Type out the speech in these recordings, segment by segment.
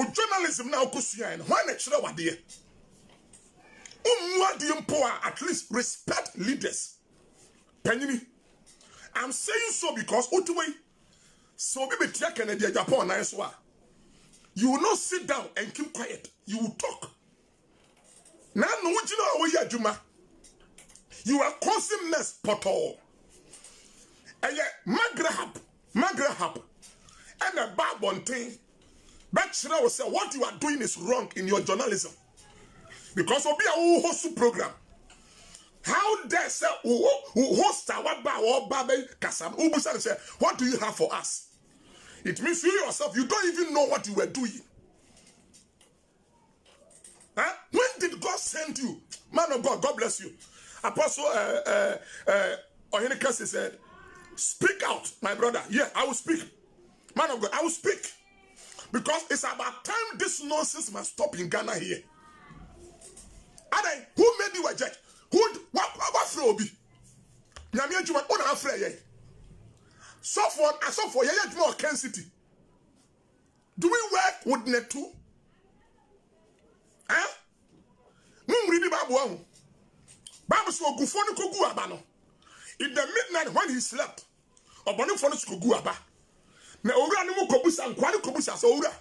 journalism now kusua and why natural what there. At least respect leaders. Penny. I'm saying so because Otuway. So maybe Canada, Japan, nice one. You will not sit down and keep quiet. You will talk. Now, no, you know where you are, Juma. You are causing mess, Poto. And yet, Magrahab, and a bad one thing. Bachelor will say, what you are doing is wrong in your journalism. Because of your host program. How dare say, host our bar or Babe Kasam, Ubusan say, what do you have for us? It means you yourself, you don't even know what you were doing. Huh? When did God send you? Man of God, God bless you. Apostle Ohenikasi said, speak out, my brother. Yeah, I will speak. Man of God, I will speak. Because it's about time this nonsense must stop in Ghana here. And who made you a judge? What Frobi? Nyamia Juma, what are afraid? So for Yaya Juma Ken City. Do we work with Netu? Huh? Read the Bible. Bible so Gufoni Kogu Abano. In the midnight when he slept, Obonu Fonis Kogu Aba. Na ora ni mu kobusa nkwani kobusa so ora.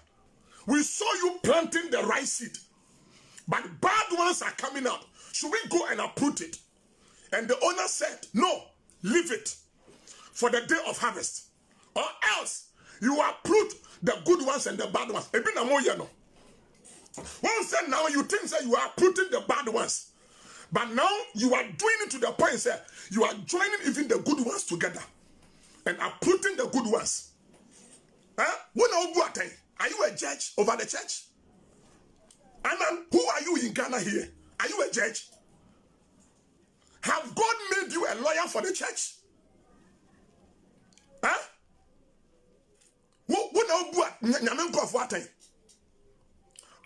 We saw you planting the right seed. But bad ones are coming out. Should we go and uproot it? And the owner said, no, leave it for the day of harvest. Or else you uproot the good ones and the bad ones. One said now you think that you are uprooting the bad ones. But now you are doing it to the point that you are joining even the good ones together. And uprooting the good ones. Huh? Are you a judge over the church? And who are you in Ghana here? Are you a judge? Have God made you a lawyer for the church? Huh?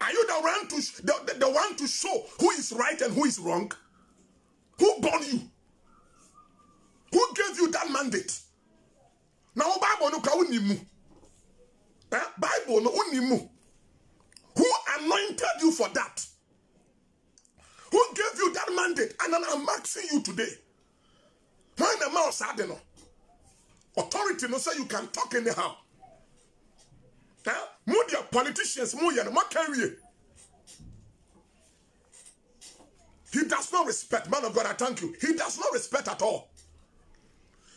Are you the one to show who is right and who is wrong? Who born you? Who gave you that mandate? Now Bible no ka unimu. Bible no unimu. Who anointed you for that? Who gave you that mandate? And I'm asking you today. When the mouse had no authority, no say you can talk anyhow. More your politicians, more your career. He does not respect. Man of God, I thank you. He does not respect at all.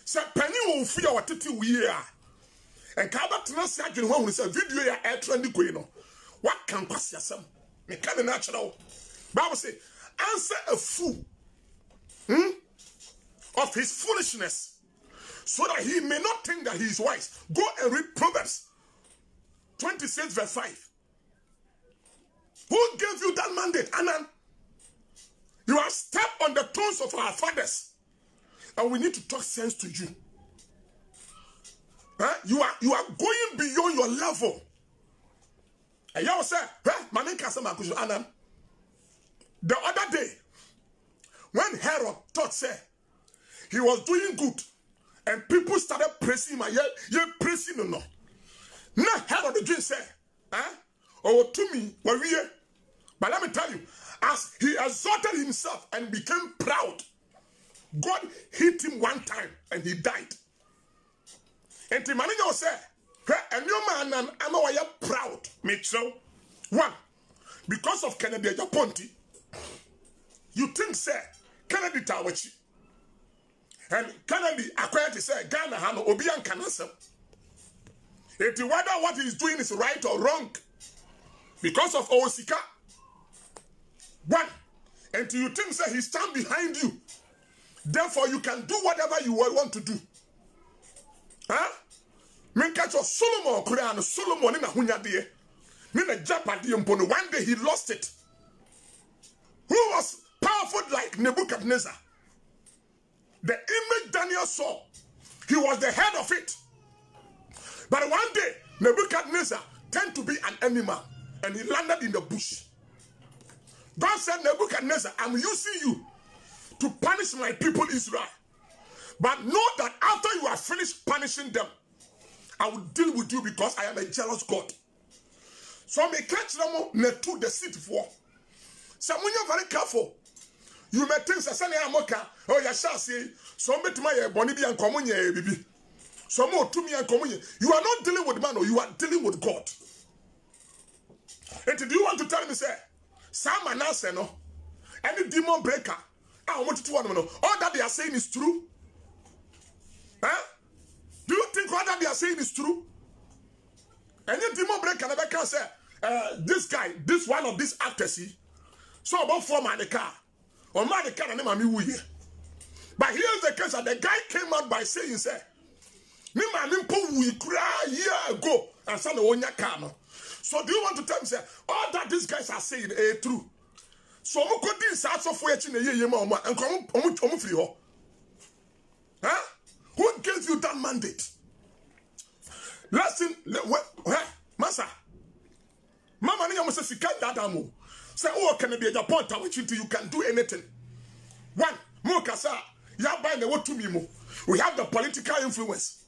Say penny will fear what it we are. And Kaba Transaction when we say video ya air trendy queen. What can pass yourself? Me can natural. Bible say, answer a fool of his foolishness, so that he may not think that he is wise. Go and read Proverbs 26 verse 5. Who gave you that mandate, Anan? You have stepped on the toes of our fathers, and we need to talk sense to you. You are going beyond your level. And you say, Anan. The other day, when Herod thought, say, he was doing good, and people started praising him, yeah, praising him, no. Now Herod the dream say, oh, to me, what we are. But let me tell you, as he exalted himself and became proud, God hit him one time and he died. And the manager said, and your man, I'm proud, Mitchell. One, because of Kennedy Japonti, you think, sir, Kennedy Tawachi. And Kennedy acquired to say, Ghana Hano Obian Kanasa. If you whether what he's doing is right or wrong, because of Osika. One, and you think, sir, he stand behind you. Therefore, you can do whatever you want to do. Huh? Menkacho Solomon Korean Solomon in a Hunyadie. Nina Japadi Mpono. One day he lost it. Who was powerful like Nebuchadnezzar? The image Daniel saw, he was the head of it. But one day, Nebuchadnezzar turned to be an animal and he landed in the bush. God said, Nebuchadnezzar, I'm using you to punish my people Israel. But know that after you are finished punishing them, I will deal with you because I am a jealous God. So me catch them ne to the seat for. So when you're very careful, you may think Sasani Amoka, oh ya shall say, so met my bonnie and communia baby. So more to me and communia. You are not dealing with man, or you are dealing with God. And do you want to tell me, say, Sam and answer no? Any demon breaker? I want you to want to know. All that they are saying is true. Huh? Do you think all that they are saying is true? Any demon breaker never can say, this guy, this one of these actors, so about form the car. Or man the car and name me here. But here's the case that the guy came out by saying, say, me man we cry year ago and son of your car. So do you want to tell me, say, all that these guys are saying is true? So we could do that so for you and come free. Huh? Who gave you that mandate? Listen, Master. Mama, you must say, that say, oh, can it be a Japan which you can do anything? One, Mokasa, you have by the word to me. We have the political influence.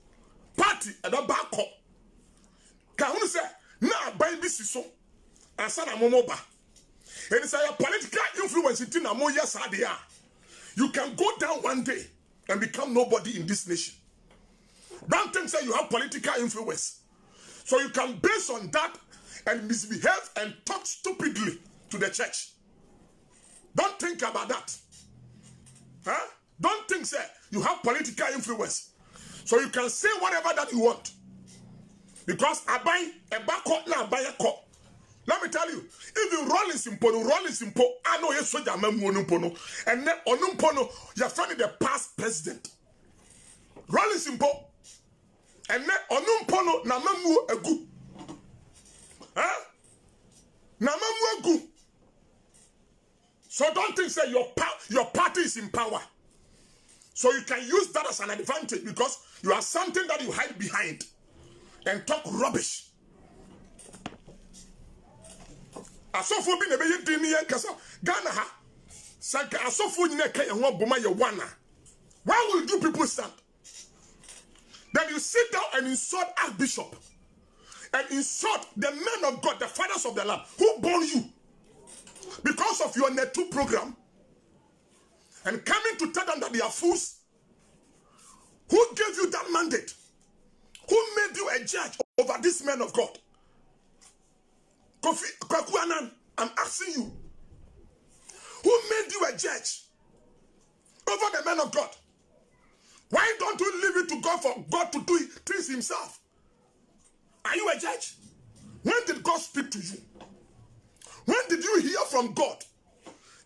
Party at the back up. Can you say, now by this so? And son of Momoba. And it's a political influence in Tinamo, yes, you can go down one day and become nobody in this nation. Don't think say you have political influence. So you can base on that and misbehave and talk stupidly to the church. Don't think about that. Huh? Don't think say you have political influence. So you can say whatever that you want. Because I buy a back up now, buy a cup. Let me tell you, if you roll in simple, I know you're soldier mempono, and then onumpono, you're friend the past president. Roll in simple, and then onumpono na memu egu. Huh? Na memu egu. So don't think say your party is in power. So you can use that as an advantage because you are something that you hide behind and talk rubbish. Asofo bi na be yedini yankasa Ghana ha sanka asofo nyina ka ye ho boma ye wana. Why will you people stand? Then you sit down and insult Archbishop and insult the men of God, the fathers of the land who born you because of your Net2 program and coming to tell them that they are fools. Who gave you that mandate? Who made you a judge over this men of God? Kofi Kwaku Annan, I'm asking you. Who made you a judge over the men of God? Why don't you leave it to God for God to do things himself? Are you a judge? When did God speak to you? When did you hear from God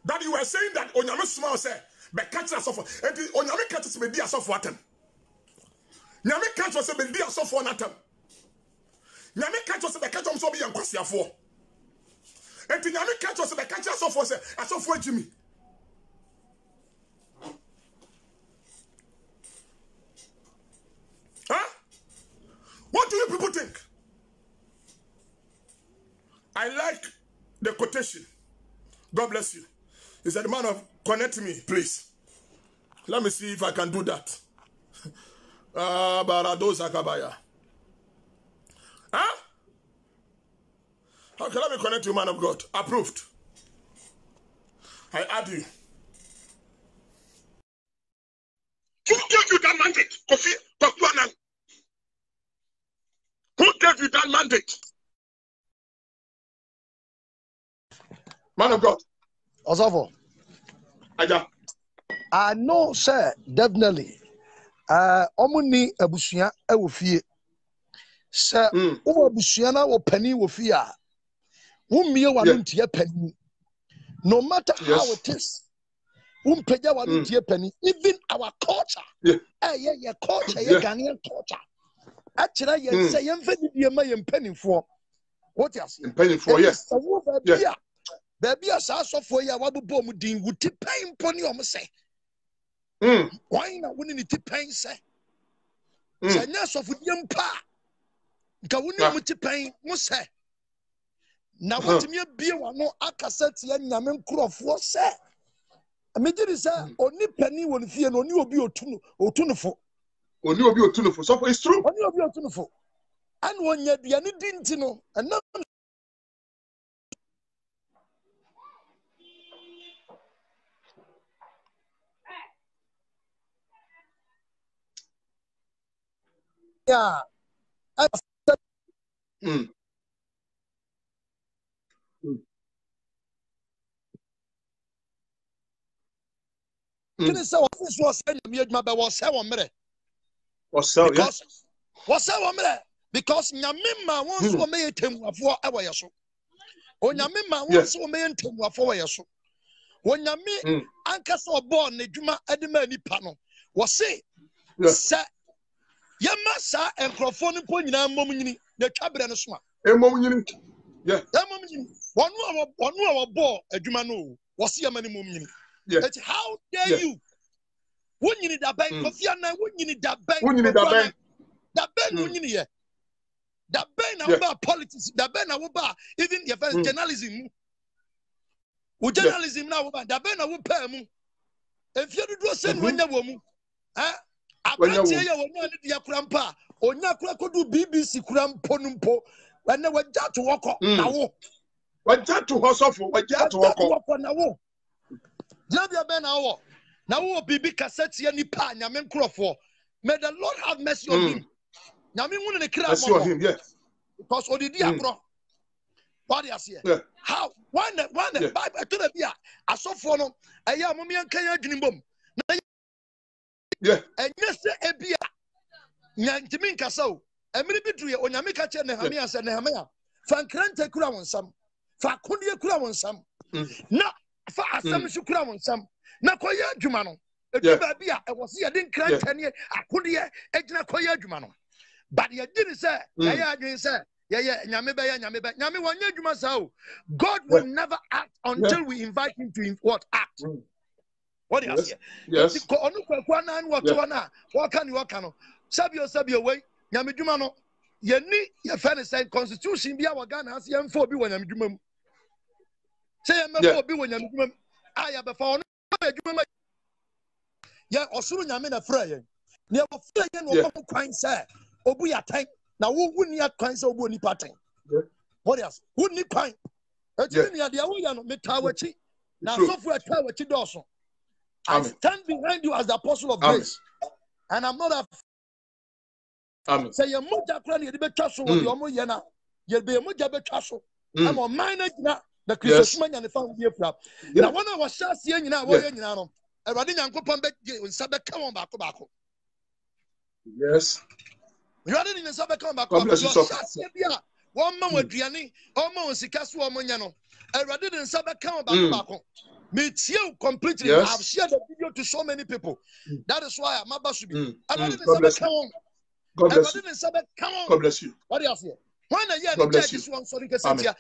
that you were saying that Onyame Suma said, "Be catch us off." And Onyame catch us be dia so for atem. Nyame catch us be dia so for atem. Nyame catch us be catch us so be yankwasiafo. And Nyame catch us be catch us so for say asofo Jimmy. Huh? What do you people think? I like the quotation. God bless you. He said, "Man of, connect me, please." Let me see if I can do that. Baradosa Kabaya. Huh? Okay, let me connect you, man of God. Approved. I add you. Who gave you that mandate? Kofi Kwaku Annan. Who gave you that mandate? Man of God. Osofo. Aja. I know, sir, definitely. Omuni abusuya ewo fie. Sir, o abusuya na wo pani wo fie a. Wo mie wa no ntie pani. No matter how it is. Wo mpagya wa no ntie pani. Even our culture. Your culture, your Ghanaian culture. Actually, you say you mfa ni ma ye mpanifo. What you say? Mpanifo, yes. Yeah. Baby, as I saw for you, what bomb ding would tip pain pony or say. Why not winning the tip pain say? Sanyas of young pa. Gawuni with pain must say. Now, what me be one no akaset yan yamen crop for say. A major is only penny when fear no new be or tuneful. Only will be a tuneful. So it's true. Only will be a tuneful. And when you didn't know, and not Yeah. Can you say what this was saying? Was because was because Nyamima wants to make him for our yaso. When Nyamima wants to make him for yaso. When Yami Ankas or born Nejuma Edimani panel was say, Sir Yamasa and Crofon Ponina Momini, the cabinet and smart. Yeah. One hour ball a Jumano was Yamani Momini. That's how dare you? When you need that bank, Kofiana, when you need that bank, that bank, when you need that bank about politics, that bank about even your journalism. With journalism now, that bank will pay mu. If you do send when you woman, I can't tell you when you are or Nakra could do BBC Kram Ponumpo when they were to walk up now. What that to Hosofo, what that to walk on now. Jabia Ben Hour. Now, Bibi Cassette, any pan, Yamen Crawford. May the Lord have mercy on him. Yamin won the class on him, yes. Because what did you grow? What is here? How? One Bible to the Bia. I saw for no, a young Mumian Kaya Jinbom. Yeah, and yes, a Bia Yantimin Casso. A minute between on Yamika Chen and Hamias and Hamia. Fankrante Crown on some. Fakundia Crown on some. Not for some Shukra on some. Nakoya Jumano. I was here, didn't cry 10 years. I could hear Nakoya Jumano. But you didn't say, I didn't say, God will never act until we invite him to what act. What is here? Yes. What can you Sabio way? Yamijumano. Yeni, your fan said constitution be our gun as young for be when I'm Jumum. Say, I'm a be when I'm I have a phone. Yeah, or soon I'm in a fray. Never fear quine, sir. Obu time. Now, who wouldn't have quine so good parting? What else? Wouldn't he quine? It's in the idea we are not Metawachi. Now, software Tawachi Dawson. I stand behind you as the apostle of grace. And I'm not a say your mother cranny the betrasso of your moyana. You'll be a mother betrasso. I'm a minor the Christmas and the family. Now, when I was just seeing now, I rather than go back in Sabbath come on back. Yes. You rather than Sabbath come back. One man with Diani, almost a castle Moniano. I rather than Sabbath come back. Meet you completely. I've shared the video to so many people. That is why I'm about to be. I rather than Sabbath come on. God bless you. God bless you. What do you say? When a year the church is one sorry now.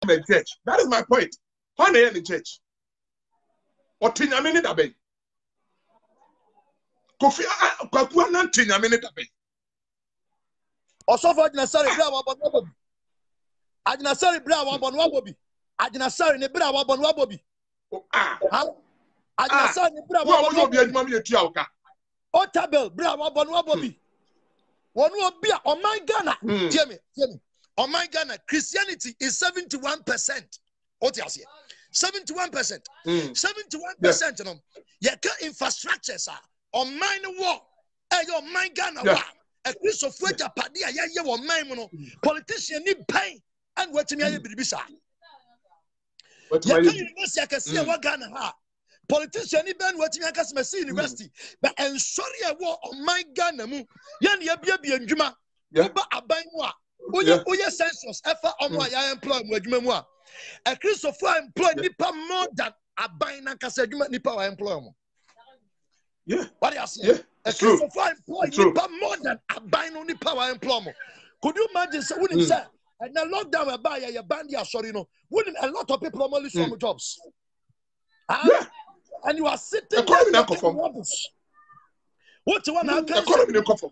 The church. That is my point. When they are in the church, or Tinyamini Dabe, Kofi Kwakuana Tinyamini Dabe. Or so for Adnasari Brava Bonobi. Adnasari Brava Bonobi. Adnasari Nebra Bonobi. Adnasari Brava Bonobi. Otabel Brava Bonobi. One will be on my Ghana. Jamie. On my Ghana, Christianity is 71%. What you say? 71%. 71%. No. You can infrastructures on mine war. Your my Ghana war. A piece of water padia. Ya wa mine mono. Politician need pain and what me aye bidibisa. Ya can university can see what Ghana ha. Politician need ben what me can see university. But and sorry a war on my Ghana mu. Yan ya bia njuma. Ba aban wa. Oye census ever on why I employ more. A Christopher employ nipa more than a buying and Casaduma nipa employ. Yeah. What do you say? A Christopher employ nipa more than a buying only power employment. Could you imagine? Wouldn't say and the lockdown a buyer your band sorry no. Wouldn't a lot of people only some jobs? And you are sitting there rubbish. What you want to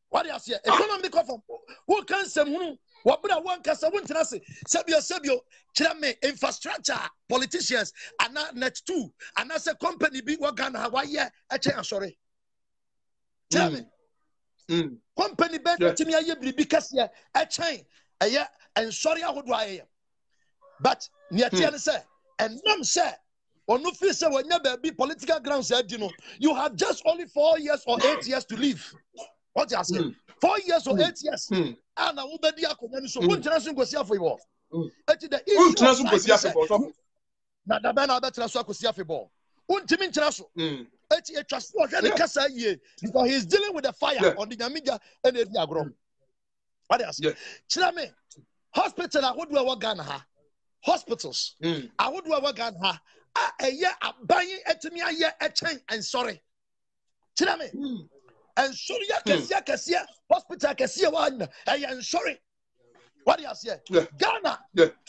what do you say? Economic conform. Who can say what but one can say Sabio, Chame, infrastructure, politicians, and not net two, and as a company be what Ghana Hawaii, sorry. Tell me. Company back to me because a chain, and sorry I would why. But near say, and none say, Or no feel say when you be political grounds, you have just only 4 years or 8 years to live. What you say? 4 years or 8 years. And I will be there. So one generation go see for you. The issue na da ben abetra so akosi afebo. Untimi nkyira so. Eti etwa so hwe ne kasa yie because he is dealing with the fire on the nyamiga and edi agro. What else? Kyira me hospital ahodo wa Ghana ha. Hospitals. Ahodo wa Ghana ha. Eye aban etimi aye echen and sorry. Kyira me. And sorry kasia hospital kasia wa na and sorry. What else here? Ghana.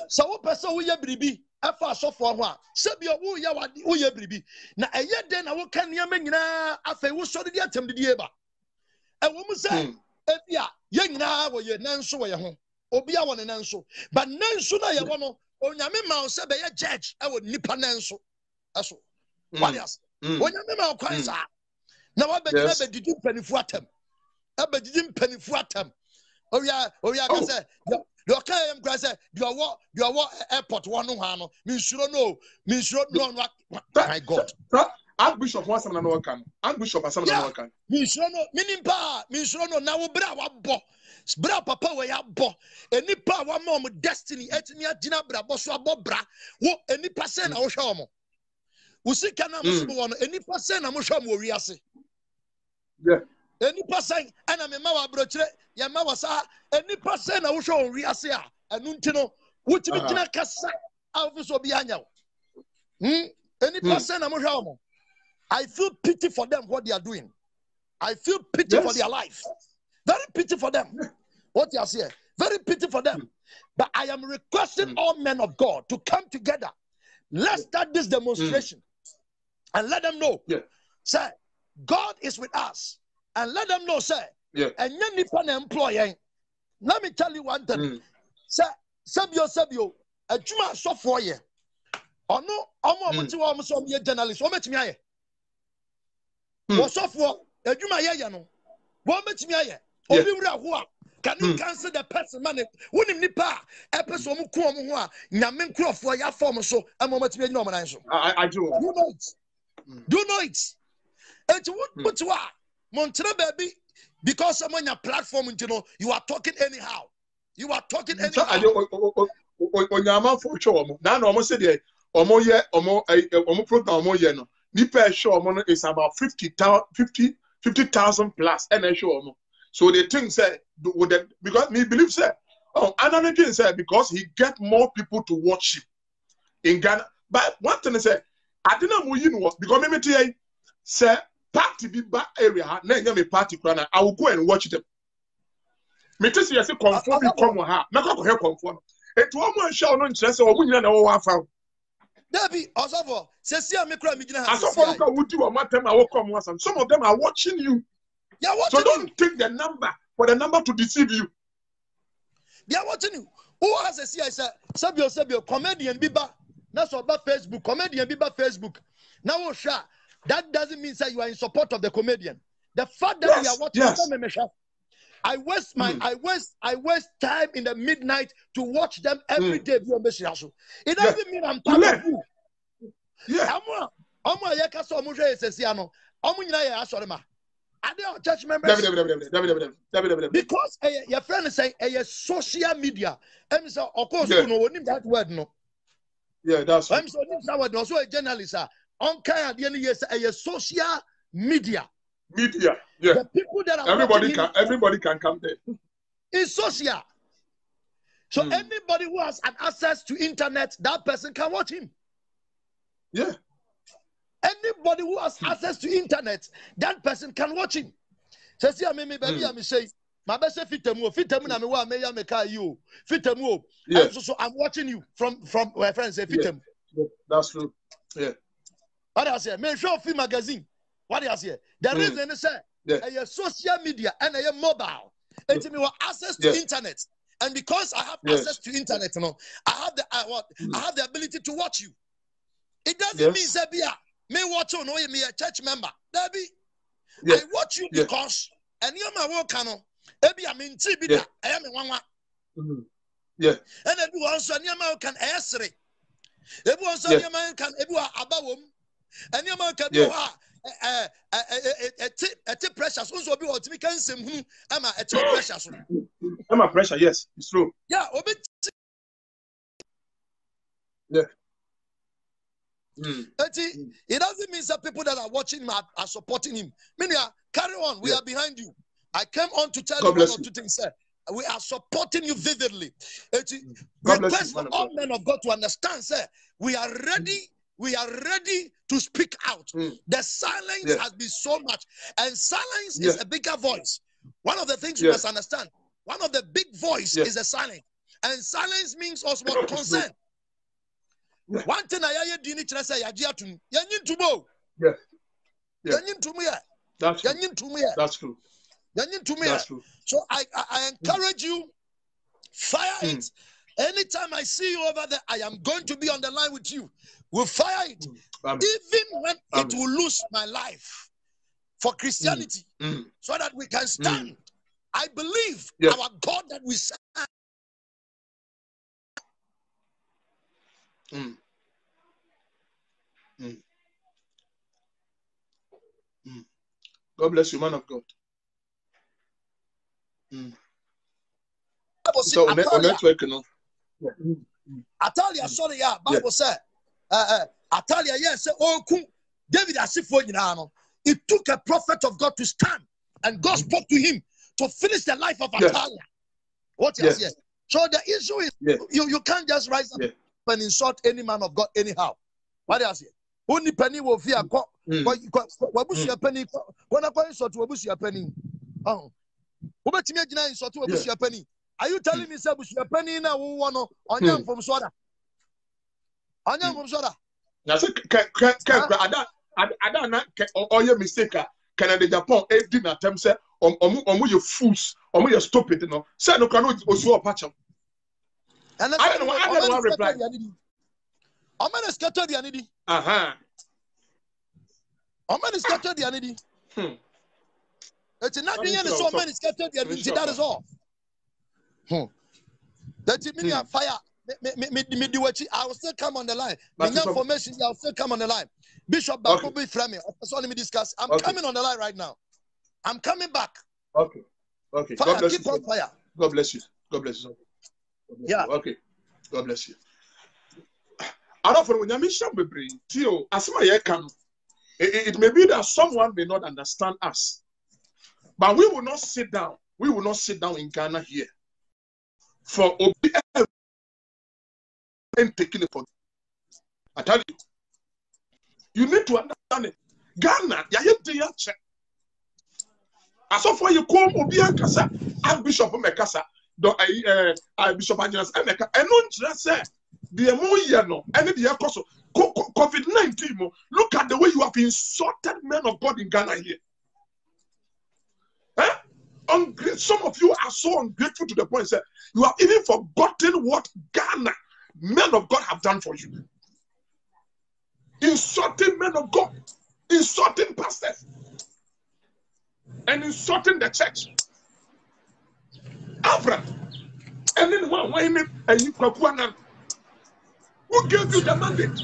So what person we bribi afa so for ho a sebio wo ye bribi na eye den na wo kan niam nyina afa wo so de atem de die ba e wo mu se ebia ye nyina wo ye nanso wo ye ho obi a wo ne nanso but nanso na ye wo no onyame ma wo se be ye judge e wo nipa nanso aso what else onyame ma wo kwan sa na wa be gina be didi panifu atem e be didi panifu atem oh yeah can say the okay am can say the airport one no means no my God Archbishop wants some no can Archbishop some no can means no na wo bra wa bo bra papa we ya bo enipa wa mom destiny etini agina bra bo so abo bra wo enipa se na wo hwe omo wo sika na mo so wo no enipa se na mo hwe omo wi ase enipa se ana me ma wa brochire ya ma wasa enipa se na wo hwe omo wi ase a anu ntino wo timi gina kasa afiso bi anya enipa se na mo hwe omo. I feel pity for them what they are doing. I feel pity for their life. Very pity for them. What you are saying? Very pity for them. But I am requesting all men of God to come together. Let's start this demonstration and let them know, sir, God is with us. And let them know, sir, and you need employee. Let me tell you one thing. Sir, Sabio, a Juma so for you. Or no, I'm a journalist. What makes me? What's off for a Juma Yano? What makes me? Can you cancel the person money? Wouldn't nipa episode Mukuamua, Yamin Croft for your former so a moment to be nomination. I do. You know it. Do know it. And to what you are, Montana baby, because I'm on your platform, you are talking anyhow. You are talking anyhow. On your mouth for sure. Now, almost said, Omo program no. Nipa show is about 50,000 plus and show. So they think say because me believe say another thing say because he get more people to watch him in Ghana. But one thing I say I didn't know you know because me tell you say party be back area na me party crana I will go and watch them. Me tell you say conform you come ha na go help conform. It one show no interest or we na wa fa. David, Osofo, some of them are watching you. So don't take the number for the number to deceive you. They are watching you. Who has a CSA? Sabio, comedian Biba. That's about Facebook. Comedian Biba Facebook. Now, that doesn't mean that you are in support of the comedian. The fact that we are watching I waste I waste time in the midnight to watch them every day. It doesn't mean I'm part of you. Are they our church members? Because your friend is saying social media. And so of course you know that word no. Yeah, that's I'm so that word also a journalist on kind a social media. Media, yeah. The people that are everybody can come there. It's social. So anybody who has an access to internet, that person can watch him. Yeah. Anybody who has access to internet, that person can watch him. So see, baby, I'm saying, my best fitemu na me wa me ya me ka you fitemu. So I'm watching you from my friends say fitemu. Yeah. That's true. Yeah. What I say? Me show film magazine. What do you say? The reason is a social media and a mobile. And me want access to internet. And because I have access to internet, I have the ability to watch you. It doesn't mean say me watch you, me a church member. I watch you because and you my work maybe I'm in Tibida. I am in one. Yeah. And everyone so near my can answer. Everyone saw the man can everyone about him. And your man can do a pressure. So be what we can say. I'm a pressure. I'm a pressure, yes, it's true. Yeah, yeah. It doesn't mean that people that are watching him are supporting him. Meaning, carry on, we are behind you. I came on to tell you one or two things, sir. We are supporting you vividly. Request for all men of God to understand, sir. We are ready. We are ready to speak out. The silence has been so much, and silence is a bigger voice. One of the things you must understand, one of the big voice is the silence, and silence means also what consent. One thing I hear Dini China say, "Yajiatun, yanin tumo." Yanin tumo. That's true. Yanin tumo. That's true. Yanin tumo. That's true. So I encourage you, fire it. Anytime I see you over there, I am going to be on the line with you. We'll fire it. Even when it will lose my life for Christianity, so that we can stand. I believe our God that we serve. God bless you, man of God. So on network, you know. Atalia, sorry, Bible said, Atalia, yes, oh, David Asifo, you know, it took a prophet of God to stand, and God spoke to him to finish the life of Atalia. What is here? So the issue is, you can't just rise up and insult any man of God anyhow. What is here? Only penny will fear. Wabusi a penny. When I insult Wabusi a penny. Oh, Ubetime insult Wabusi a penny. Are you telling me, Sabusi a penny now? One on young from Soda. On young from Soda. Now, I don't know. All your mistake. Canada, Japan, every attempt say, you fools, you stupid, you know. Say no cannot also a patch. I don't know. I don't reply. I'm going to scatter the anidi. I'm going to scatter the anidi. It's not being so many scattered the anidi. That is all. That's it. Fire. I will still come on the line. Information. I will still come on the line. Bishop Bakubi Fleming. So let me discuss. I'm coming on the line right now. I'm coming back. Okay. Fire. God bless Keep on fire. God bless you. God bless you. Yeah. Okay. God bless you. I don't know when you mention baby. Tio, as my can. It may be that someone may not understand us, but we will not sit down. We will not sit down in Ghana here for OBM and taking it for. I tell you, you need to understand it. Ghana, you have to check. As of when you come OBM Kasa, Archbishop Mekasa, Bishop Angeles Emeka, and not just say the more no, and the cause COVID-19. Look at the way you have insulted men of God in Ghana here. Some of you are so ungrateful to the point that you have even forgotten what Ghana men of God have done for you. Insulting men of God, insulting pastors, and insulting the church. Abraham, and then who gave you the mandate?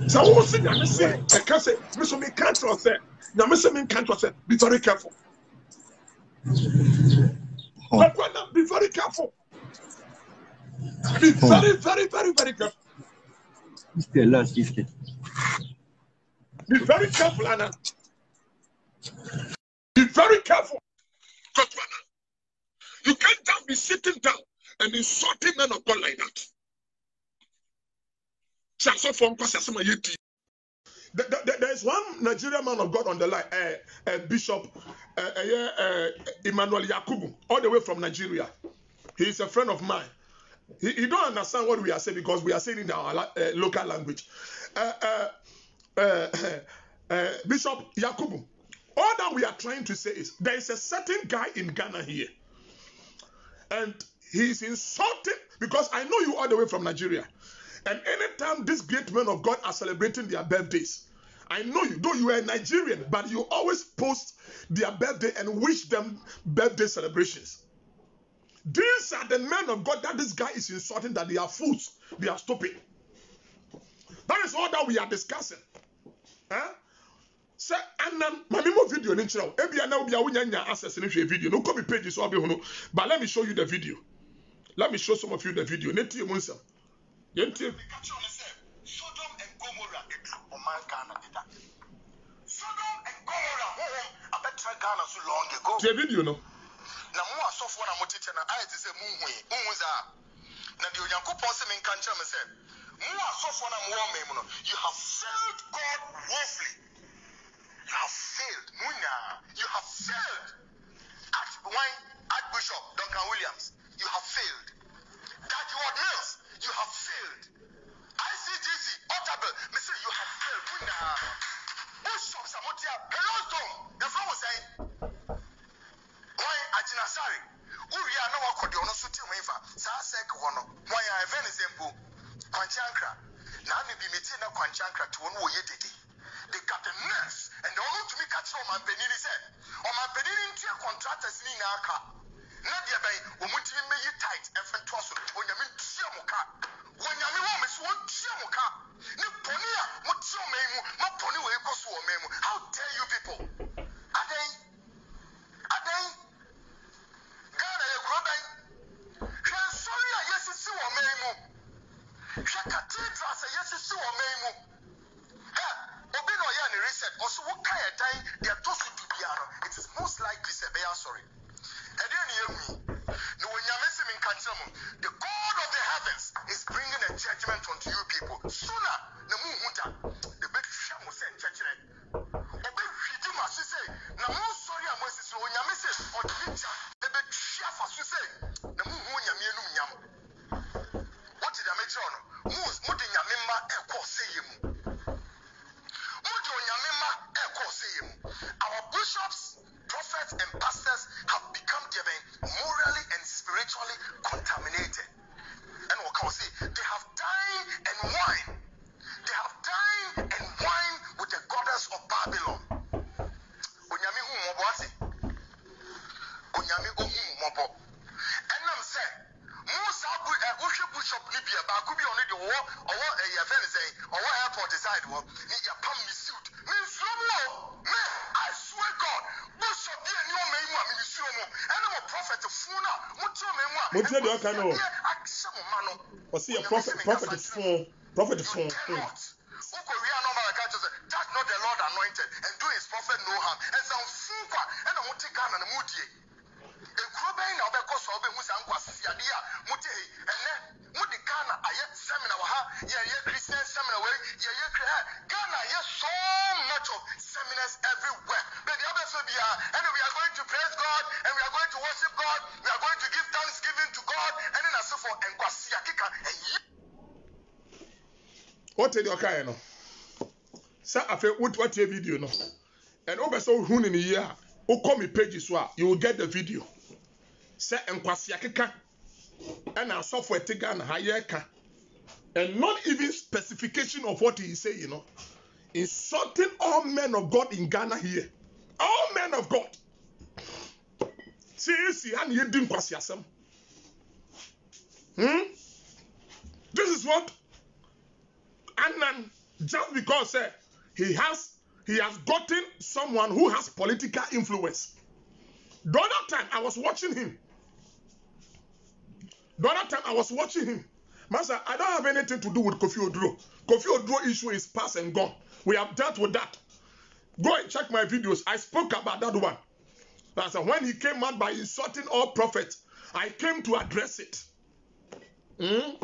So who say I can't say, Mr. Me can't say, now Mr. Me can't say, be very careful. Be very careful. Be very, very, very, very careful. Be very careful, Anna. Be very careful. You can't just be sitting down and insulting men of God like that. There's one Nigerian man of God on the line, Bishop Emmanuel Yakubu, all the way from Nigeria. He's a friend of mine. He don't understand what we are saying because we are saying in our local language. Bishop Yakubu, all that we are trying to say is there is a certain guy in Ghana here, and he's insulting because I know you all the way from Nigeria. And anytime these great men of God are celebrating their birthdays, I know you, though you are a Nigerian, but you always post their birthday and wish them birthday celebrations. These are the men of God that this guy is insulting, that they are fools, they are stupid. That is all that we are discussing. Huh? Say, Annan, my memo video in Chile. Ebi ana ubi awunya access in video. No copy pages so abi. But let me show you the video. Let me show some of you the video. Neti munsa. Yenti. Sodom and Gomorrah, Oman Ghana did that. Sodom and Gomorrah, I bet Ghana so long ago. The video no. Na mo asofo na mo tete na ayete se munhu za. Na the Onyankopon se men kan chama se. Mo asofo na mo me no. You have failed God woefully. You have failed. Munya, you have failed. Archbishop Duncan Williams, you have failed. Daddy Ward Mills, you have failed. ICGC, Otabil, me say you have failed. Munya. Bishop Samotia, Hello, the phone was saying, why Ajinasari? Uri are no one no suit waiver. Sasek one. Why I have an example. Quanchankra. Now me be meeting a Quanchankra to one who ye did. They got the nurse and they all to me catch on my penny said. On my penny into contractors in our car. Nadia Bay, when we make you tight and fantastic when you mean Chiamoka. When you mean is one Chiamoka. Niponia, what your name, my pony will go to a memo. How dare you people? Are they? Ghana, you're growing. Sorry, yes, it's so a memo. Cathedral, yes, it's so a memo. Obino Yan reset, also what kind of time they are tossed to piano. It is most likely, they are sorry. And then hear me. No, when you're missing in Kansamu, the God of the heavens is bringing a judgment unto you people. Sooner, the Muhuta, the big Shamu said, judgment. A big Hidima, she say, Namu, sorry, I'm Moses, when you're missing, or the picture, the big Shafa, she say, the Muhunya Mianum Yam. What did I make sure? Moose, Mudding Yamima, and say him. Our bishops, prophets, and pastors have become morally and spiritually contaminated. And what can we say? They have dined and wine. They have dined and wine with the goddess of Babylon. Onyami hu moboti. Onyami ohu mobo. And I'm saying, Musa Bishop Libya, Bakubi only the war, or what a event is saying, or what airport decide, well, need your palm suit. I swear God, Bishop, dear, you may want me to see you. And I'm a prophet of Funa, what you may want. What you can know? Or see a prophet of phone, prophet of phone. That's not the Lord anointed, and do his prophet no harm. And some Fuka, and I'm going to Ghana and Moody. A Grobain of the cost of the Musanqua, Siadia, Muti, and then Moody Ghana, I yet seminar, Christian seminar, Ghana, yes, so much of seminars everywhere. But the other and we are going to praise God, and we are going to worship God, we are going to give thanksgiving to God, and then as for and Kwasiakika. What did you okay? No, sir, I feel what your video no, and over so who in a year, who call me pages, you will get the video. Sir, and Kwasiakika, and our software Tigan Hayeka, and not even specification of what he is saying, you know. Insulting all men of God in Ghana here. All men of God. See, and you didn't pass yourself. This is what Annan, just because he has gotten someone who has political influence. The other time I was watching him. Master, I don't have anything to do with Kofi Oduro. Kofi Oduro issue is past and gone. We have dealt with that. Go and check my videos. I spoke about that one. That's when he came out by insulting all prophets, I came to address it.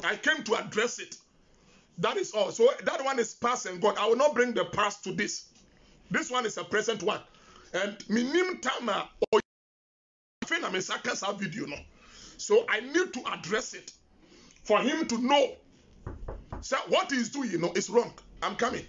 I came to address it. That is all. So that one is past and gone. I will not bring the past to this. This one is a present one. And minim tama or video no. So I need to address it for him to know. So what he's doing, you know, is wrong. I'm coming.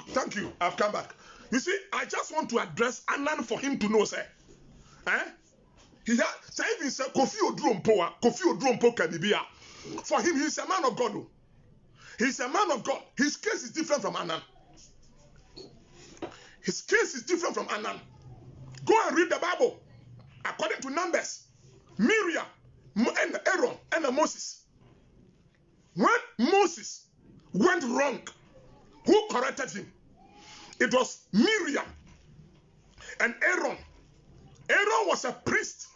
Thank you. I've come back. You see, I just want to address Annan for him to know, sir. He had, say even say Kofi Oduro Kadibia. For him, he's a man of God. He's a man of God. His case is different from Annan. His case is different from Anan. Go and read the Bible. According to Numbers, Miriam and Aaron and Moses. When Moses went wrong, who corrected him? It was Miriam and Aaron. Aaron was a priest,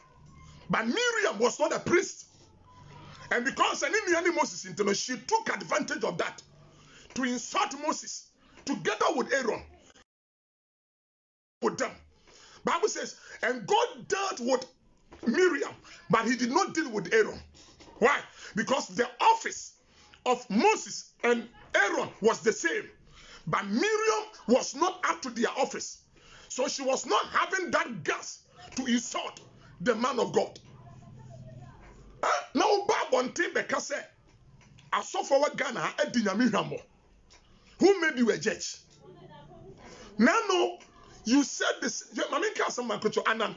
but Miriam was not a priest. And because Moses, she took advantage of that to insult Moses together with Aaron. With them. Bible says, and God dealt with Miriam, but he did not deal with Aaron. Why? Because the office of Moses and Aaron was the same. But Miriam was not up to their office. So she was not having that guts to insult the man of God. Now, Babonte Bekase, I saw for what Ghana, who made you a judge? Now, no, you said this. Anan,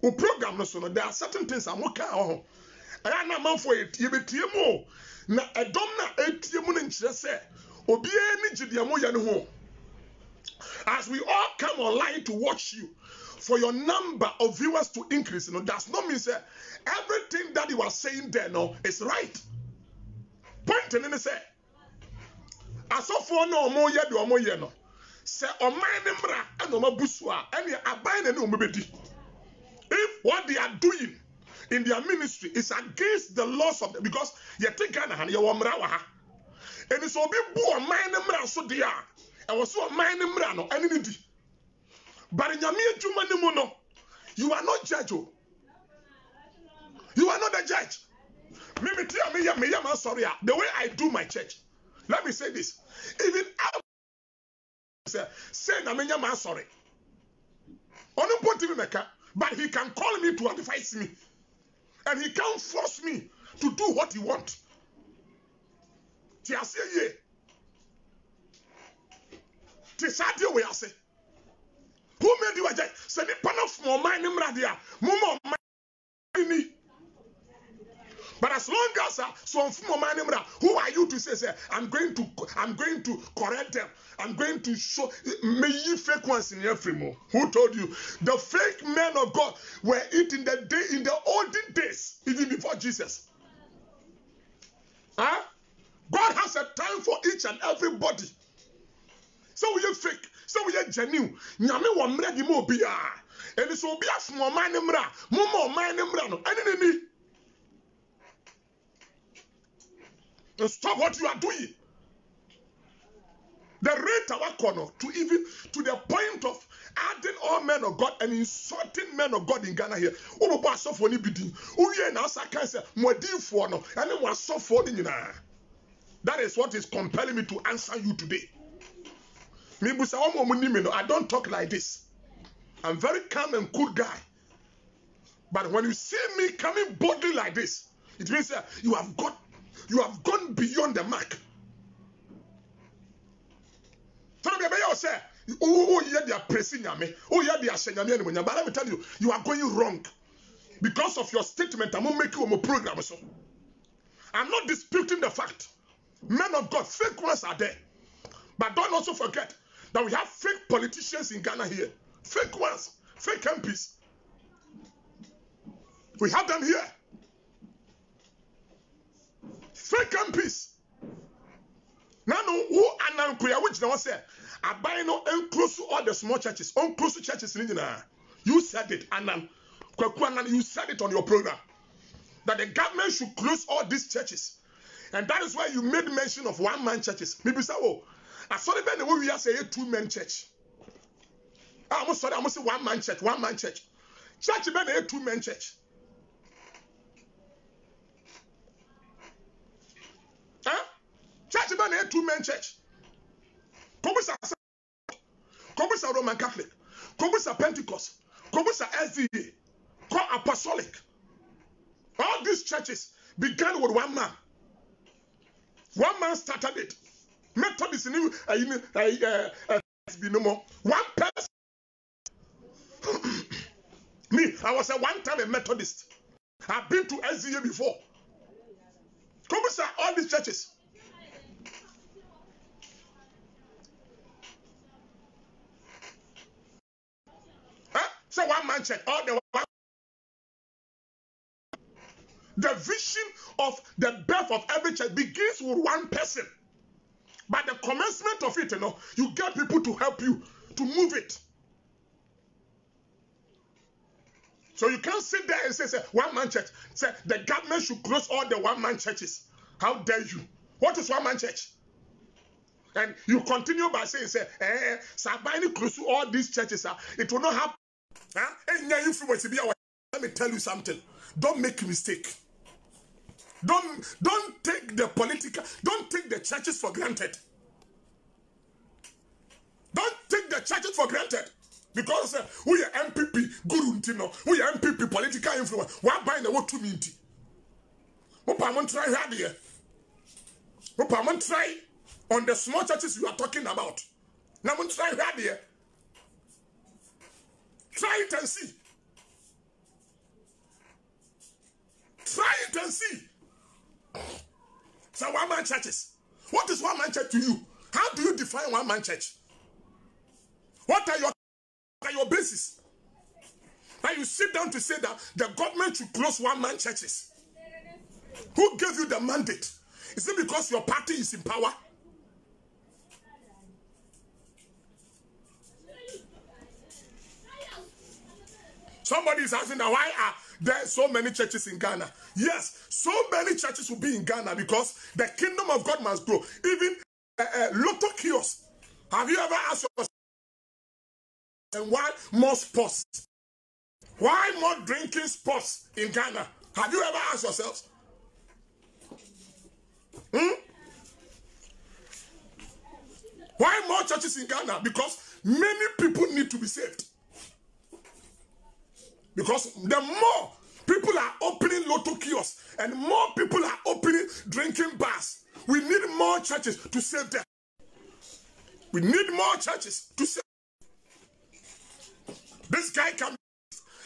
who program no so no. There are certain things I'm okay on. I am man for it. You be TMO. Na a domna ATM in Chese. Obi any jidiamo yanu. As we all come online to watch you, for your number of viewers to increase, does not mean say everything that you are saying there is right. Point in say, as of for no more yet or more no. Say o man mbra and o mabusua and you abide and umebedi. If what they are doing in their ministry is against the laws of them, because you take Ghana and you wamra waha. And it's obi bu o man mbra so dia. And was so man mbra no any need. But in your no, you are not judge. You are not a judge. Sorry, the way I do my church. Let me say this. Even say I'm sorry. But he can call me to advise me. And he can't force me to do what he wants. Who made you a judge? Say the pan of more mind in Radia. More money. But as long as who are you to say I'm going to correct them. I'm going to show me fake ones in every more. Who told you? The fake men of God were it in the olden days, even before Jesus. Huh? God has a time for each and everybody. So we are fake. So we are genuine. Nyame wa mra di mo bia. Eni so bia fmo man mra. Mo man mra no. Eni ni. Stop what you are doing. The rate our corner to the point of adding all men of God and insulting men of God in Ghana here. That is what is compelling me to answer you today. I don't talk like this. I'm very calm and cool guy. But when you see me coming boldly like this, it means that you have gone beyond the mark. But let me tell you, you are going wrong. Because of your statement, I'm going to make you a program. So I'm not disputing the fact. Men of God, fake ones are there. But don't also forget that we have fake politicians in Ghana here. Fake ones. Fake MPs. We have them here. Fake MPs. Now, who are which no one said, I buy no unclose to all the small churches, unclose to churches in India. You said it, Anan. You said it on your program. That the government should close all these churches. And that is why you made mention of one-man churches. Maybe say, oh, I saw the way we are saying two-man church. I'm sorry, say one-man church, one-man church. Church is a two-man church. Huh? Church is a two-man church. Kobusa Roman Catholic, Kobusa Pentecost, Kobusa SDA, called Apostolic. All these churches began with one man. One man started it. Methodist in no more. One person. Me, I was a one-time a Methodist. I've been to SDA before. Kobusa, all these churches. So one man church, all the one. The vision of the birth of every church begins with one person. But the commencement of it, you get people to help you to move it. So you can't sit there and say one man church. Say the government should close all the one man churches. How dare you? What is one man church? And you continue by saying, Sabani close to all these churches. It will not happen. Let me tell you something. Don't make a mistake. Don't take the churches for granted. Don't take the churches for granted. Because we are MPP, Guru Ntino, we are MPP, political influence. Why buy the what to mean? What try hard here? What try on the small churches you are talking about? Now try hard here. Try it and see. Try it and see. So one man churches. What is one man church to you? How do you define one man church? What are your basis? Now you sit down to say that the government should close one man churches. Who gave you the mandate? Is it because your party is in power? Somebody is asking that why are there so many churches in Ghana? Yes, so many churches will be in Ghana because the kingdom of God must grow. Even lotto kiosks. Have you ever asked yourself, and why more sports? Why more drinking sports in Ghana? Have you ever asked yourselves? Why more churches in Ghana? Because many people need to be saved. Because the more people are opening lotto kiosks and more people are opening drinking bars, we need more churches to save them. We need more churches to save. This guy can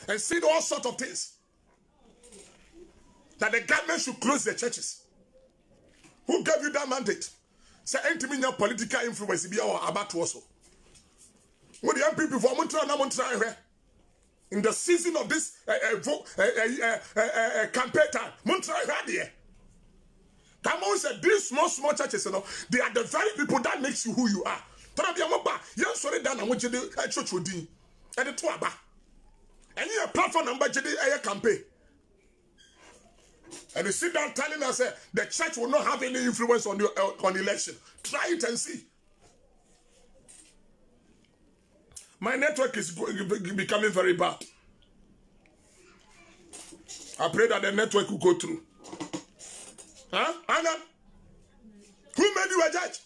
and say all sorts of things. That the government should close the churches. Who gave you that mandate? Say, ain't me your political influence be our about also. What the young people for Montreal in the season of this campaign time, Montreal here. Come on, said these small churches, they are the very people that makes you who you are. Sorry, done. I want you to church with you. And the Tuaba. And you platform number JD campaign. And you sit down telling us the church will not have any influence on the election. Try it and see. My network is becoming very bad. I pray that the network will go through. Huh? Anna? Who made you a judge?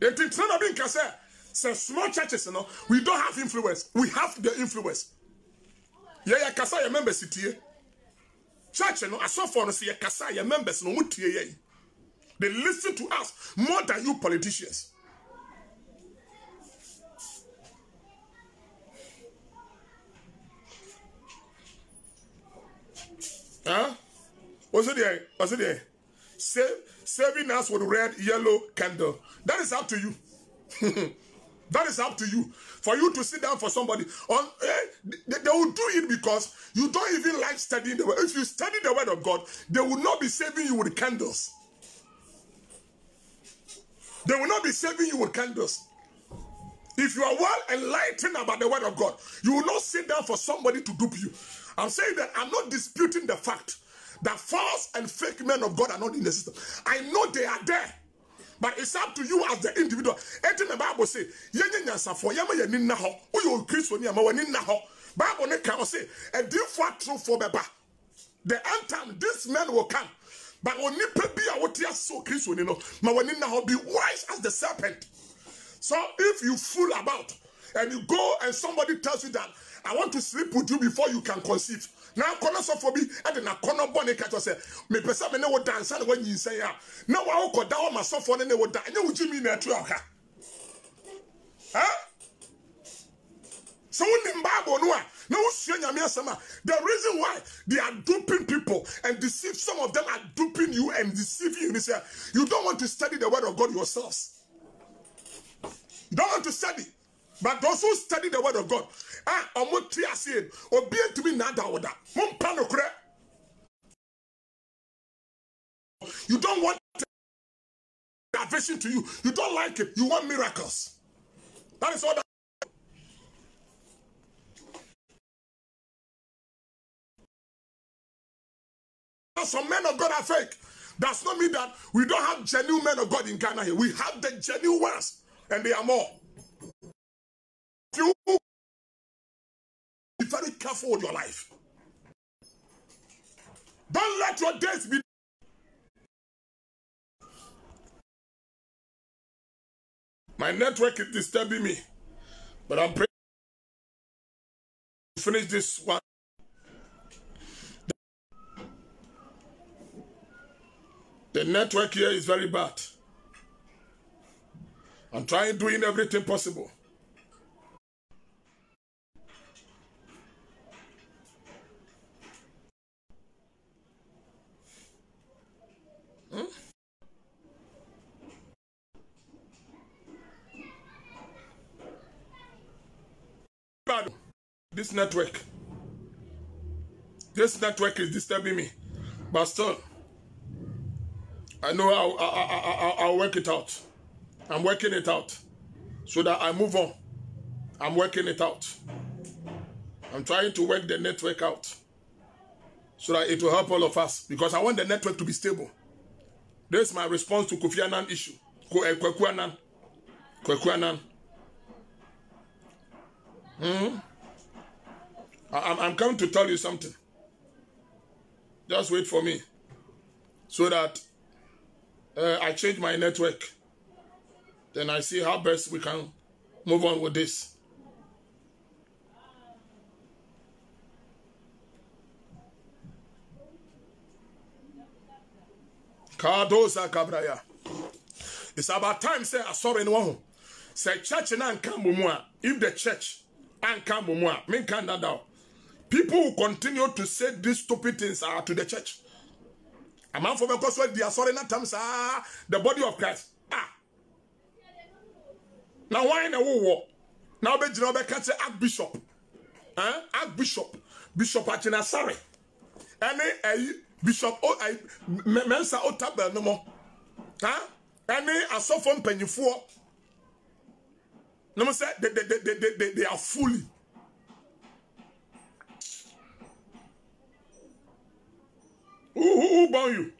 It's not being said. Some small churches, we don't have influence. We have the influence. Yeah, Kasa, your members sit here. Church, I saw for see Kasa, your members, no, they listen to us more than you politicians. Huh? What's it there? What's it there? Serving us with red, yellow candle. That is up to you. That is up to you. For you to sit down for somebody. They will do it because you don't even like studying the word. If you study the word of God, they will not be saving you with candles. They will not be saving you with candles. If you are well enlightened about the word of God, you will not sit down for somebody to dupe you. I'm saying that I'm not disputing the fact that false and fake men of God are not in the system. I know they are there. But it's up to you as the individual. Anything the Bible say, Bible can say, a different truth for Baba. The end time, this man will come. But when you be a so Christian, be wise as the serpent. So if you fool about and you go and somebody tells you that I want to sleep with you before you can conceive. Now, corner and then a corner bonnet catcher say, me person me no dance and when you say now I will go down my soft one and they will die. You would mean that huh? So in Bible, the reason why they are duping people and deceive, some of them are duping you and deceiving you. You don't want to study the word of God yourselves. You don't want to study. But those who study the word of God, obedient to me nada. You don't want that vision to you. You don't like it. You want miracles. That is all that. Some men of God are fake. Does not mean that we don't have genuine men of God in Ghana here. We have the genuine ones, and they are more. You be very careful with your life. Don't let your days be. My network is disturbing me, but I'm praying to finish this one. The network here is very bad. I'm doing everything possible. Bad. This network is disturbing me, but still, I know I'll work it out. I'm working it out so that I move on. I'm working it out. I'm trying to work the network out so that it will help all of us, because I want the network to be stable. This is my response to Kofi Annan issue. Kwaku Annan. I'm coming to tell you something. Just wait for me so that I change my network. Then I see how best we can move on with this. Kadosa Kabraya. It's about time, say, I saw anyone. Say, church and Kamumua. If the church and Kamumua, me can't. People will continue to say these stupid things to the church. A man for me, because they are sorry, not times, the body of Christ. Now, why in a war? Now, be Jinobe catch Archbishop. Archbishop. Bishop Achina, sorry. Any Bishop Mensa Otabel no more. Any a sophomore penny for. No more say they are fully. Who born you?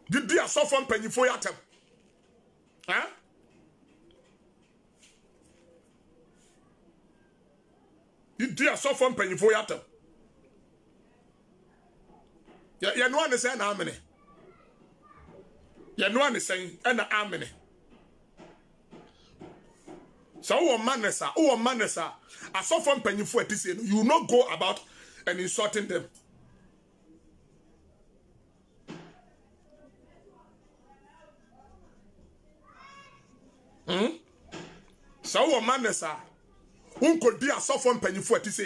Did you suffer from penny for your time? Did you suffer from penny for your time? You know what I'm saying? How many? You know what I'm saying? And how many? So, who manesa, I saw from penny for this. You not go about and insulting them. So, who manesa, who could be a soft from penny for this?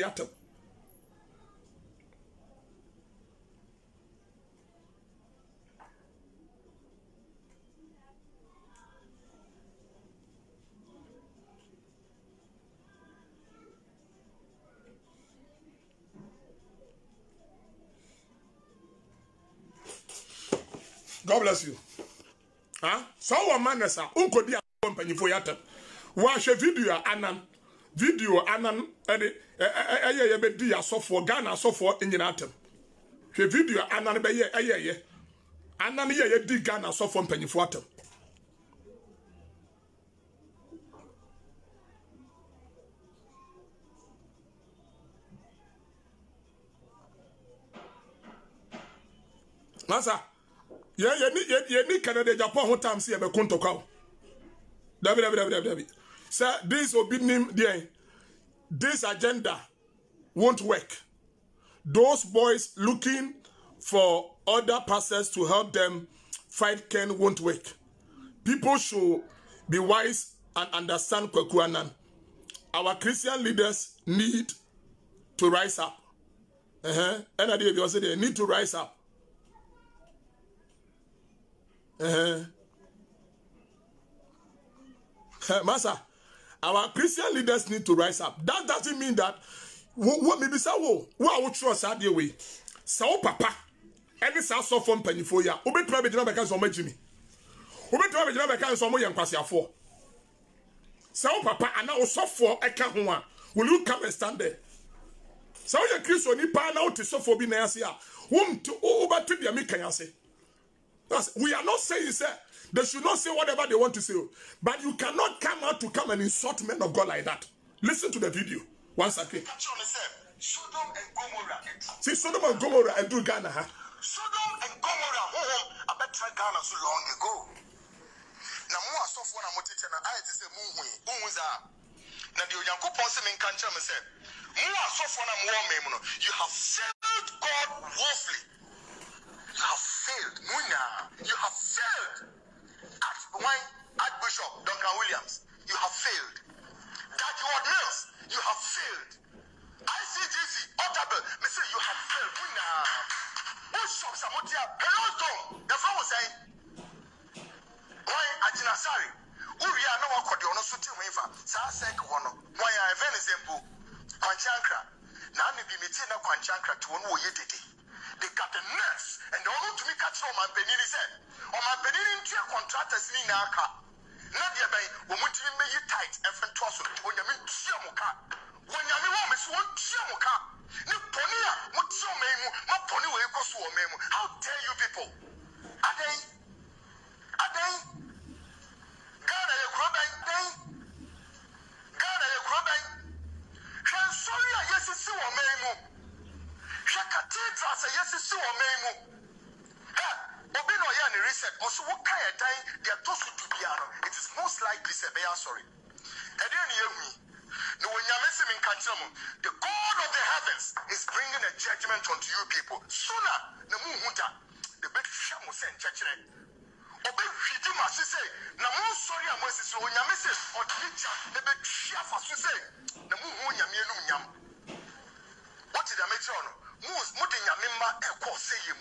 God bless you. So one man is unko dia company for yata. Watch a video anan eye be di asofo Ghana asofo enyinatem. Hwe video anan be ye anan ye di Ghana asofo mpanyifo atem. Masa ye ni Canada Japan ho time see e be kontokwa. David. Sir, this obedient there. This agenda won't work. Those boys looking for other pastors to help them fight Ken won't work. People should be wise and understand Kwaku Annan. Our Christian leaders need to rise up. And they need to rise up. Master, our Christian leaders need to rise up. That doesn't mean that what maybe say what I would trust that way. So papa, any south so from penny for ya. Obe try be jina beka so Jimmy. Obe try be jina beka so mo yankwase afo. So papa ana osofo eka ho a. Will you come and stand there? So you Christian ni pa na to sofo bi na yase a. Wom to over to dia me kan yase. We are not saying say they should not say whatever they want to say, but you cannot come out to come and insult men of God like that. Listen to the video once again. Sodom and Gomorrah. See, Sodom and Gomorrah and do Ghana, huh? Sodom and Gomorrah, I bet try Ghana so long ago. Now, more stuff when I'm watching, I just say, now, the Yanko Ponsim in Kancham said, more stuff when I'm warm, you have failed God woefully. You have failed. Muna, you have failed. Archbishop Duncan Williams, you have failed. Daddy Ward Mills, you have failed. ICGC, Otabil, me say you have failed. Muna, Bishop Samutia, hello, Tom. The phone was saying, why Ajinasari? Uria no one could do no suit me for Sasek one. Why I have an example? Quanchankra. Now, maybe me tina Quanchankra to one way did. They got the nurse and they all to me catch on my penny said. On my penny into a contractors in our car. Nadia Bay, when we make it tight and fantastic when you mean Chiamuka. When you know Miss One Chiamuka. No Ponia, what so memo, my pony will go to a memo. How dare you people? Are they? Ghana, a growing day. Ghana, a growing. Sorry, yes, it's so memo. Cathedral say yes, it's so memo. Obino yani reset. Also, what kind of time they are tossed to piano? It is most likely say they are sorry. And then you me. No, when you're messing in Kanchamo, the God of the heavens is bringing a judgment unto you people. Sooner, the Muhuta, the big Shamus and Chachre. Obe Hijima say, Namu sorry, I'm Moses, when you're messing or teacher, the big Shafa say, the Muhunya Mianum. What did I make you on? Mudding your member, a course say him.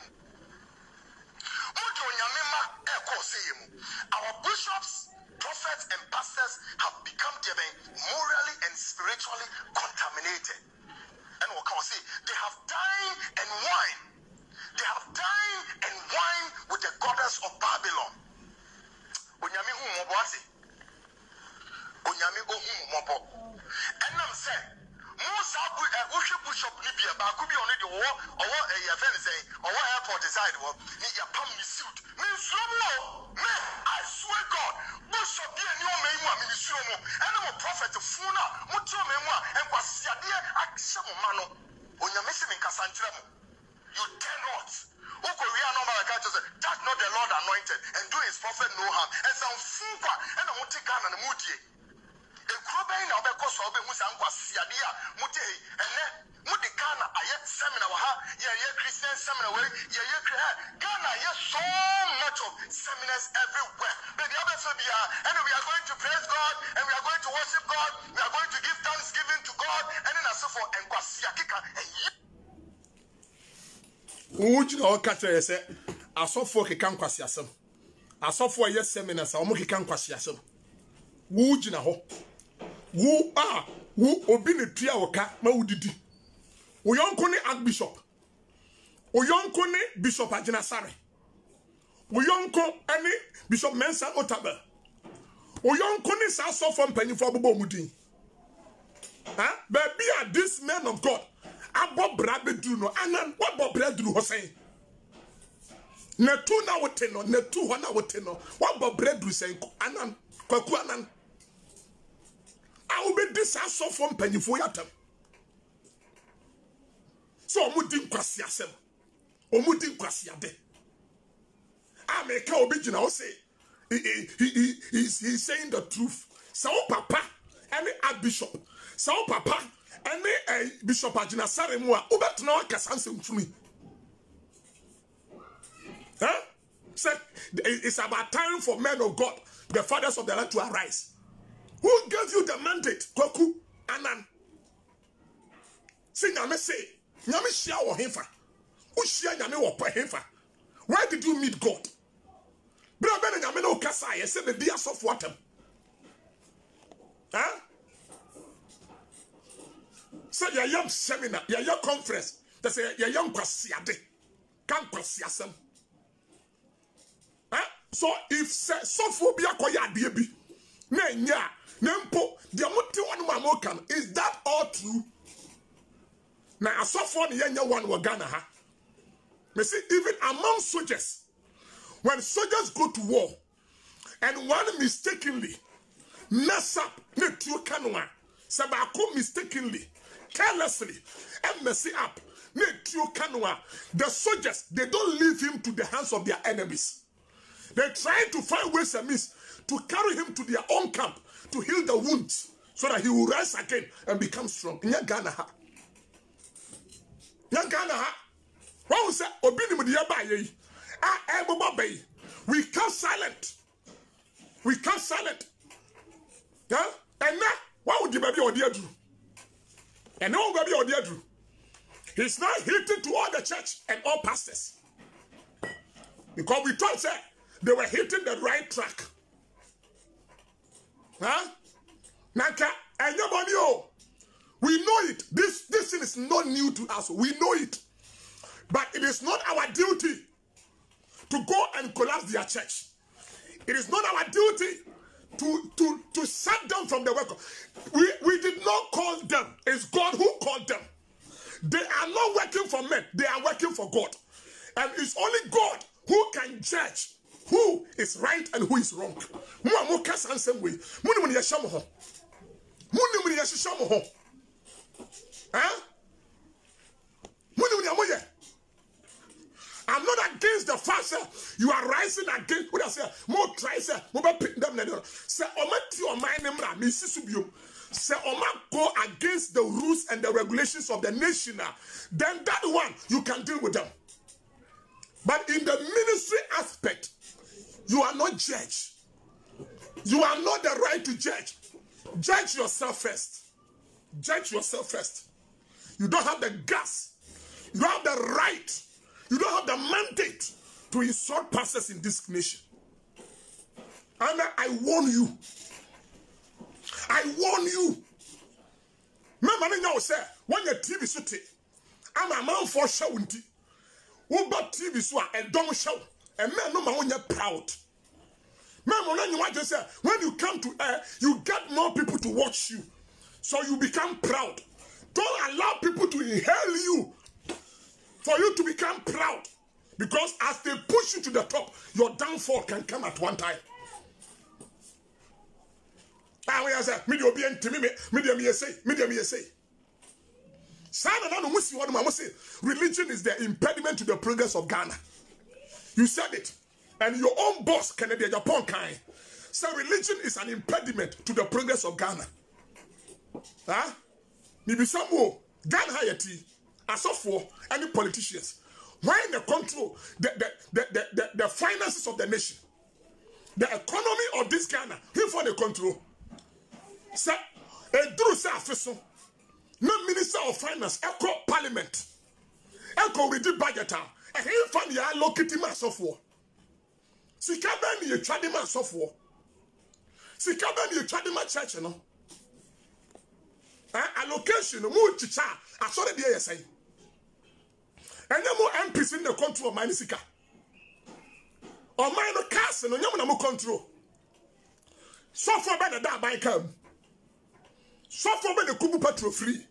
Our bishops, prophets, and pastors have become morally and spiritually contaminated. And what can I say? They have dined and wine. They have dined and wine with the goddess of Babylon. And I'm saying, most bishop Libya, but could be only the war or what a event saying, or what airport decide what need your pump me suit. I swear God, Bishop be a new man, Ministry, and I'm a prophet of Funa, Mutu Memoir, and was Yadia Axamano. When you're missing in Cassandra, you dare not. That's not the Lord anointed, and do his prophet no harm, and some Fupa, and I won't take Ghana and Moody. A Crobain of the cost of the Musanqua Siadia, Muti, and then Muti Ghana, I yet seminar, Christian seminar, Ghana, yes, so much of seminars everywhere. But the other and we are going to praise God, and we are going to worship God, we are going to give thanksgiving to God, and then so forth, and Quasiaka, and Would you know, catch I said, I saw for a can Quasiasum. I saw for yes seminars, I'll make a can Quasiasum. Would you know? Who are who obin tria oka ma udidi oyonko ne archbishop oyonko ne bishop Ajinasare oyonko ani bishop Mensa Otabil oyonko ne sa so from penifo bobo mudin baby are this men of God abo brabe dru no anan what bo brabe dru ho sen na tu na wote no na tu ho na wote no what bo brabe dru sen anan kwaku anan I will be this so from penny for yatem. So Mudin Quasiasem or Mudin Quasiade. I make a original say he's saying the truth. So Papa, any Archbishop, so Papa, any Bishop Ajinasare Moa, Ubat no Casansim to me. Huh? Said it's about time for men of God, the fathers of the land, to arise. Who gave you the mandate? Koku Anan. Say Nyame say, Nyame shia wo hemfa. Who shia Nyame wo pa hemfa? Where did you meet God? Bra be Nyame no kasa ye say the dia of water. Huh? So your young seminar, your young conference, that's your young kwasiade, can kwasiasem. Huh? So if sophobia koya debi, nenya, nempo, the amuti one mamokan, is that all true? Now a sophon yenya one wagana ha. Me see, even among soldiers, when soldiers go to war, and one mistakenly mess up ne tuo kanwa, sabako mistakenly, carelessly, and mess it up ne tuo kanwa, the soldiers, they don't leave him to the hands of their enemies. They try to find ways and means to carry him to their own camp to heal the wounds so that he will rise again and become strong. Nyagana ha. Nyagana ha. What was that? We kept silent. We kept silent. Yeah? And now, what would the baby or dear do? And no baby or dear do. He's not hitting to all the church and all pastors. Because we thought that they were hitting the right track. Huh? Naka, and nobody, we know it. This thing is not new to us. We know it. But it is not our duty to go and collapse their church. It is not our duty to shut them from the work. We did not call them. It's God who called them. They are not working for men. They are working for God. And it's only God who can judge who is right and who is wrong. I'm not against the fact that you are rising against what I say. More try say, more pick them. Say, omati o my name ra me sisubium. Say, oma go against the rules and the regulations of the nation. Then that one you can deal with them. But in the ministry aspect, you are not judge. You are not the right to judge. Judge yourself first. Judge yourself first. You don't have the guts. You don't have the right. You don't have the mandate to insult pastors in this nation. And I warn you. I warn you. Remember now, sir, when your TV shoot it, I'm a man for showing. Who bought TV so and don't show. And man, no man when you're proud. Remember when you want to say, when you come to air, you get more people to watch you. So you become proud. Don't allow people to inhale you. For you to become proud. Because as they push you to the top, your downfall can come at one time. Medium religion is the impediment to the progress of Ghana. You said it. And your own boss, Kennedy Japan kind. So religion is an impediment to the progress of Ghana. Huh? Maybe some more. Ghana Hayati. As of for any politicians, why they control the finances of the nation, the economy of this Ghana, who for the control? Sir, a Drew Safiso, no minister of finance, echo parliament, echo with the budget, and he found the allocating mass of war. Sikabani, you tried the mass of war. Sikabani, you tried the mass church, you know. Allocation, more chicha, I saw the DSA. And no more MPs in the control of Manisika. Or minor cast and no more control. So far by the dark by come. So far by the Kubu Petro free.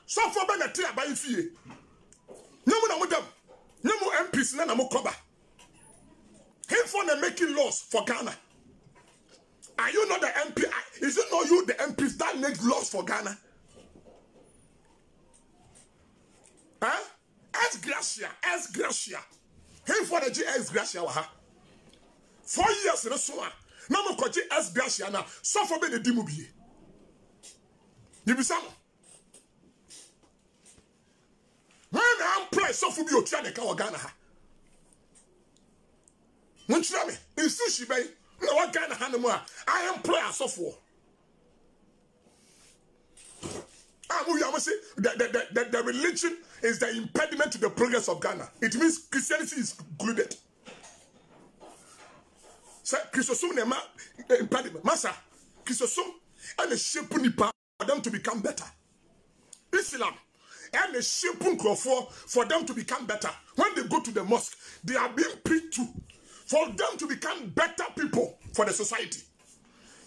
So far by the tear by fee. No more them. No more MPs, none more cover. Him for the making laws for Ghana. Are you not the MP? Is it not you, the MPs, that make laws for Ghana? Huh? Ex Gracia. Him for the Ex Gracia. 4 years in a summer. Now I'm going to Ex Gracia now. So for me, the Dimubi. You be some. When I'm playing, so for me, you're trying to go Ghana. When you tell me, in Sushi Bay, no one Ghana Hanamua. I am player so for. The religion is the impediment to the progress of Ghana. It means Christianity is included. So Christosum impediment. Massa, Christosum and a shape nipa for them to become better. Islam and a shape for them to become better. When they go to the mosque, they are being preached to for them to become better people for the society.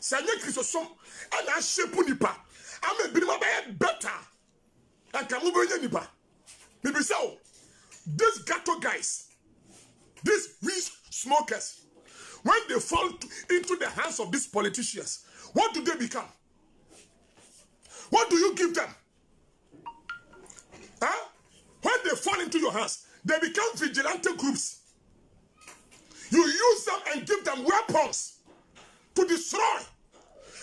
Sanya Christosum and a shape nipa. I'm a bit better. And can move nipa. Maybe so. These ghetto guys, these weed smokers, when they fall into the hands of these politicians, what do they become? What do you give them? Huh? When they fall into your hands, they become vigilante groups. You use them and give them weapons to destroy.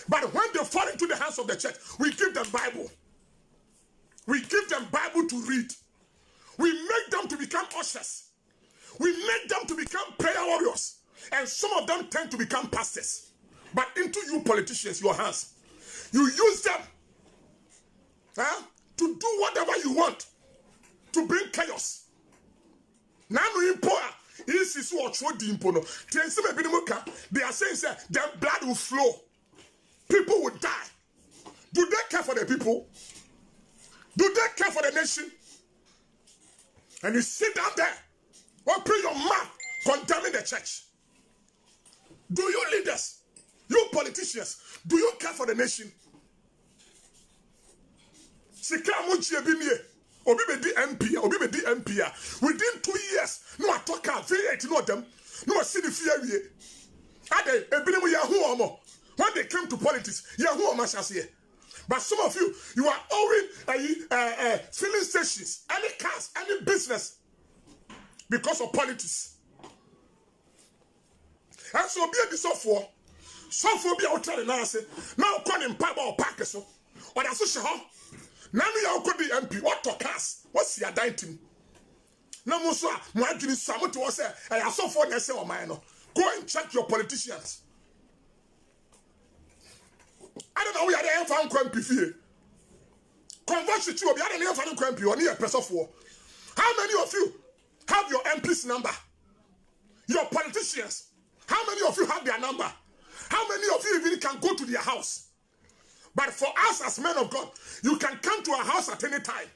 But when they fall into the hands of the church, we give them Bible. We give them Bible to read. We make them to become ushers. We make them to become prayer warriors. And some of them tend to become pastors. But into you politicians, your hands, you use them to do whatever you want to bring chaos. They are saying their blood will flow. People will die. Do they care for the people? Do they care for the nation? And you sit down there, open your mouth, condemning the church. Do you leaders, you politicians, do you care for the nation? Within 2 years, no I talk out, them, no I see the fear. When they came to politics, but some of you, you are owing filling stations, any cars, any business because of politics. And so be a software. Software be out there now. Now calling Papa or Parker so. Or that's so. Now you could be MP. What to cast? What's your dating? No more so. My goodness, someone to us. I saw for next or mine. Go and check your politicians. I don't know we are the found crampy fear. Conversion to be the found crampy or near press of war. How many of you have your MP's number? Your politicians. How many of you have their number? How many of you even can go to their house? But for us as men of God, you can come to our house at any time.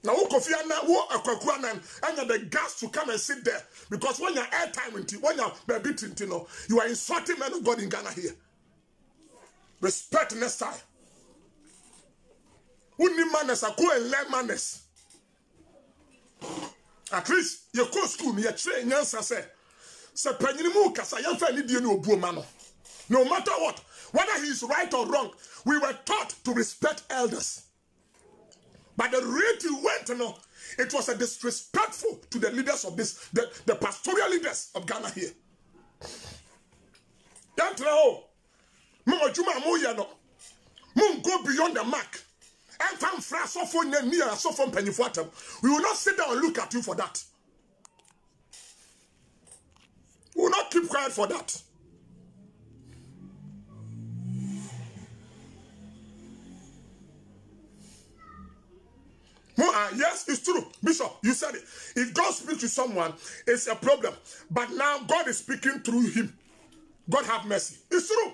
Now, and the gas to come and sit there. Because when you're airtime, when you're baby, you are insulting men of God in Ghana here. Respect next time. Who need manners? I go and learn manners. At least you go to school, you train yourself. No matter what, whether he is right or wrong, we were taught to respect elders. But the rate he went, it was a disrespectful to the leaders of this, the pastoral leaders of Ghana here. Don't know. Go beyond the mark. We will not sit down and look at you for that. We will not keep quiet for that. Yes, it's true. Bishop, you said it. If God speaks to someone, it's a problem. But now God is speaking through him. God have mercy. It's true.